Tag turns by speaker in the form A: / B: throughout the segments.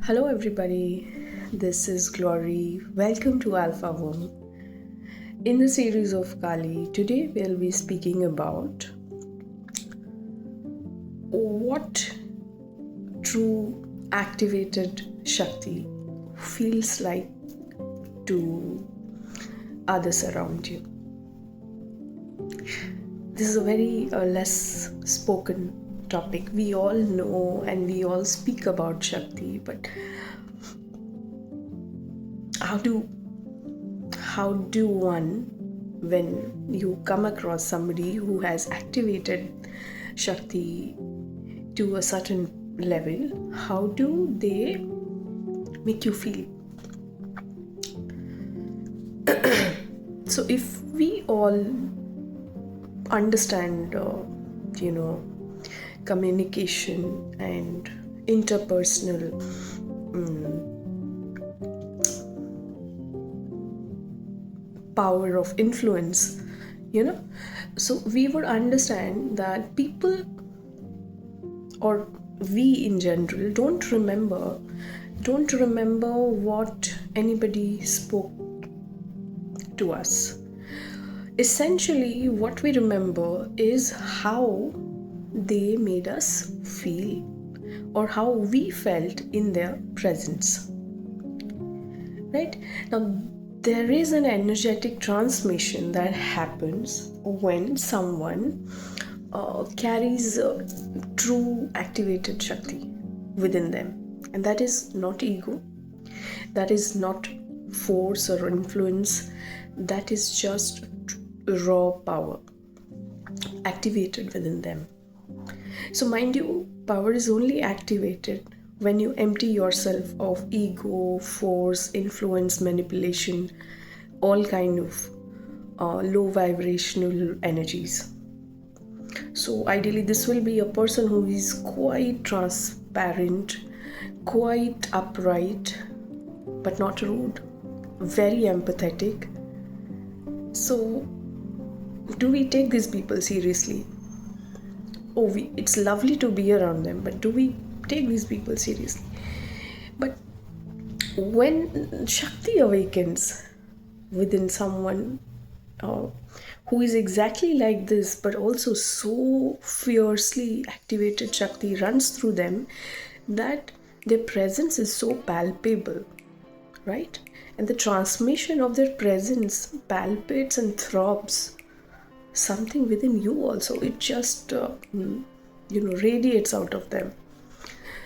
A: Hello, everybody. This is Glory. Welcome to Alpha Home. In the series of Kali, today we'll be speaking about what true activated Shakti feels like to others around you. This is a very less spoken topic. We all know and we all speak about Shakti, but how do one, when you come across somebody who has activated Shakti to a certain level, how do they make you feel? So if we all understand communication and interpersonal power of influence, so we would understand that people, or we in general, don't remember what anybody spoke to us. Essentially, what we remember is how they made us feel or how we felt in their presence. Right? Now, there is an energetic transmission that happens when someone carries true activated Shakti within them. And that is not ego, that is not force or influence, that is just raw power activated within them. So mind you, power is only activated when you empty yourself of ego, force, influence, manipulation, all kind of low vibrational energies. So ideally this will be a person who is quite transparent, quite upright, but not rude, very empathetic. So do we take these people seriously? It's lovely to be around them, but do we take these people seriously? But when Shakti awakens within someone who is exactly like this, but also so fiercely activated Shakti runs through them that their presence is so palpable, right? And the transmission of their presence palpates and throbs something within you also. It just radiates out of them.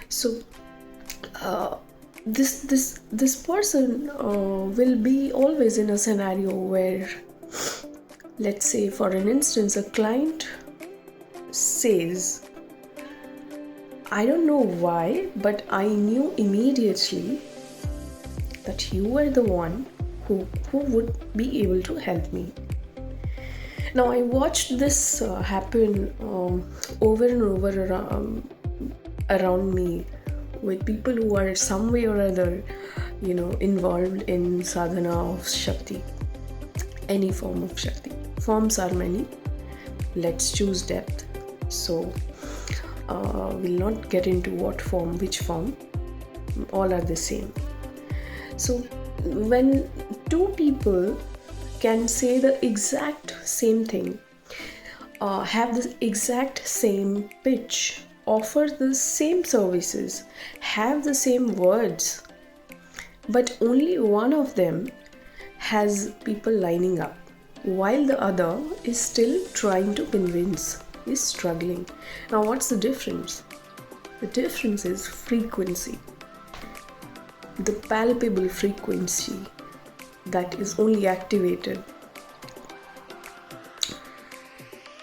A: So this person will be always in a scenario where, let's say for an instance, a client says, I don't know why, but I knew immediately that you were the one who would be able to help me. Now, I watched this happen over and over around me with people who are some way or other, involved in sadhana of Shakti, any form of Shakti. Forms are many. Let's choose depth. So, we'll not get into which form. All are the same. So, when two people can say the exact same thing, have the exact same pitch, offer the same services, have the same words, but only one of them has people lining up, while the other is still trying to convince, is struggling. Now, what's the difference? The difference is frequency. The palpable frequency that is only activated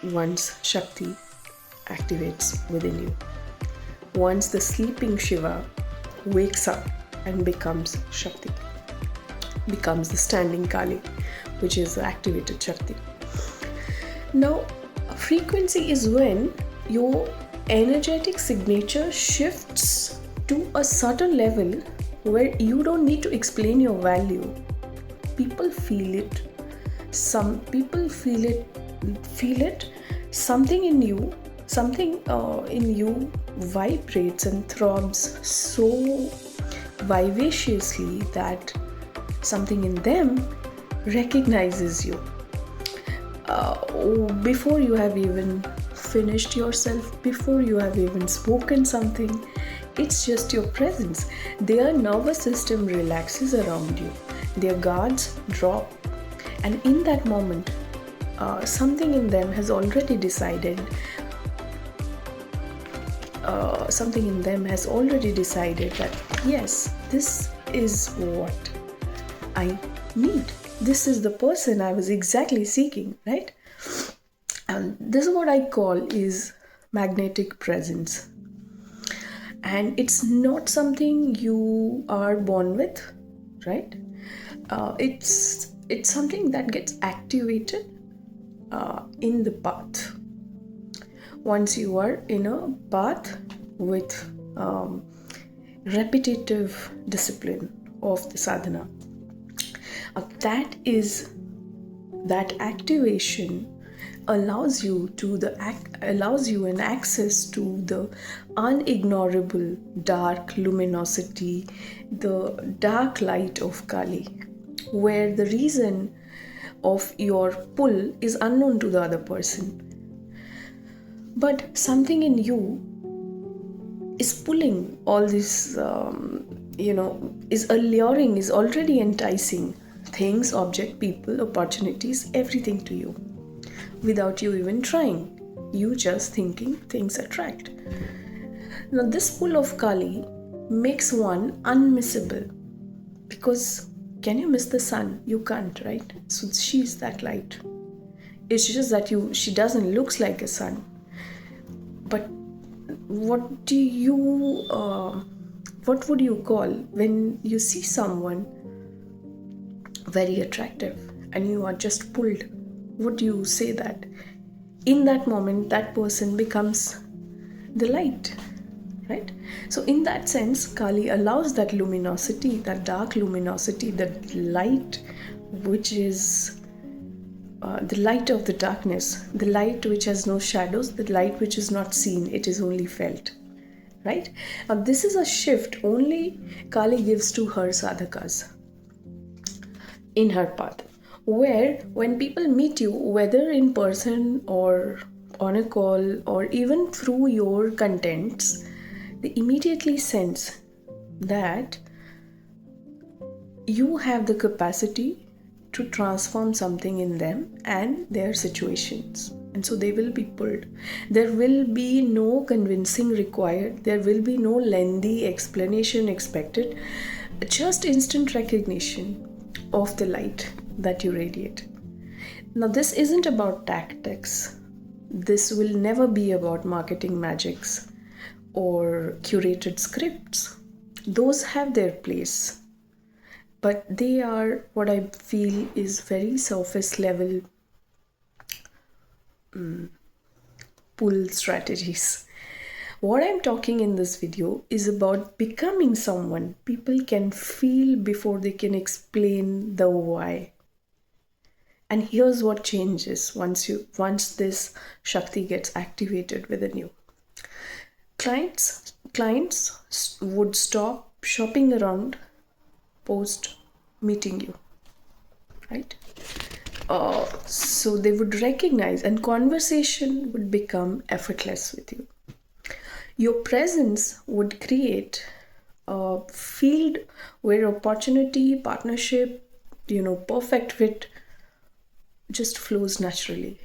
A: once Shakti activates within you. Once the sleeping Shiva wakes up and becomes Shakti, becomes the standing Kali, which is the activated Shakti. Now, frequency is when your energetic signature shifts to a certain level where you don't need to explain your value. People feel it. Some people feel it. Something in you vibrates and throbs so vivaciously that something in them recognizes you before you have even finished yourself, before you have even spoken something. It's just your presence. Their nervous system relaxes around you, their guards drop, and in that moment, something in them has already decided. That yes, this is what I need. This is the person I was exactly seeking, right? And this is what I call is magnetic presence. And it's not something you are born with, right? It's something that gets activated in the path. Once you are in a path with repetitive discipline of the sadhana, that activation allows you an access to the unignorable dark luminosity, the dark light of Kali, where the reason of your pull is unknown to the other person. But something in you is pulling all this, is alluring, is already enticing things, object, people, opportunities, everything to you without you even trying. You just thinking things attract. Now, this pull of Kali makes one unmissable, because can you miss the sun? You can't, right? So she's that light. It's just that she doesn't look like a sun. But what would you call when you see someone very attractive and you are just pulled? Would you say that in that moment that person becomes the light, right? So in that sense, Kali allows that luminosity, that dark luminosity, that light which is the light of the darkness, the light which has no shadows, the light which is not seen, it is only felt, right? Now this is a shift only Kali gives to her sadhakas in her path, where when people meet you, whether in person or on a call or even through your contents, they immediately sense that you have the capacity to transform something in them and their situations. And so they will be pulled. There will be no convincing required. There will be no lengthy explanation expected. Just instant recognition of the light that you radiate. Now, this isn't about tactics. This will never be about marketing magics or curated scripts. Those have their place. But they are what I feel is very surface level pull strategies. What I'm talking in this video is about becoming someone people can feel before they can explain the why. And here's what changes once this Shakti gets activated within you. Clients would stop shopping around post meeting you, right? So they would recognize, and conversation would become effortless with you. Your presence would create a field where opportunity, partnership, perfect fit just flows naturally.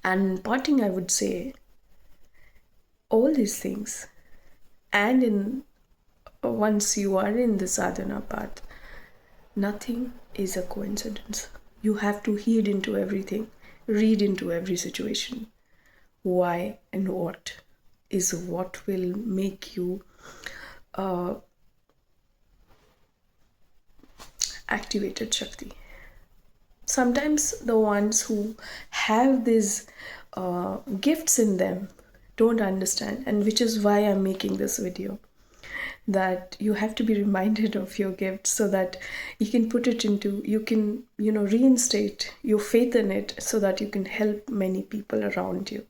A: And parting, I would say, all these things, and once you are in the sadhana path, nothing is a coincidence. You have to heed into everything, read into every situation. Why and what is what will make you activated Shakti. Sometimes the ones who have these gifts in them don't understand, and which is why I'm making this video, that you have to be reminded of your gift so that you can put it into, you can reinstate your faith in it so that you can help many people around you,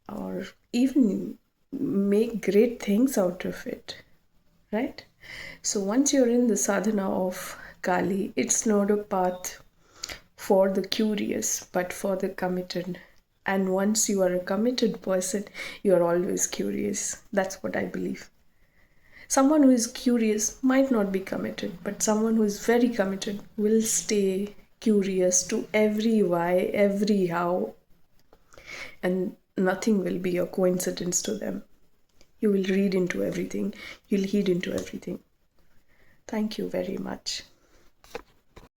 A: or even make great things out of it. right? So once you're in the sadhana of Kali, it's not a path for the curious, but for the committed. And once you are a committed person, you are always curious. That's what I believe. Someone who is curious might not be committed, but someone who is very committed will stay curious to every why, every how, and nothing will be a coincidence to them. You will read into everything, you'll heed into everything. Thank you very much.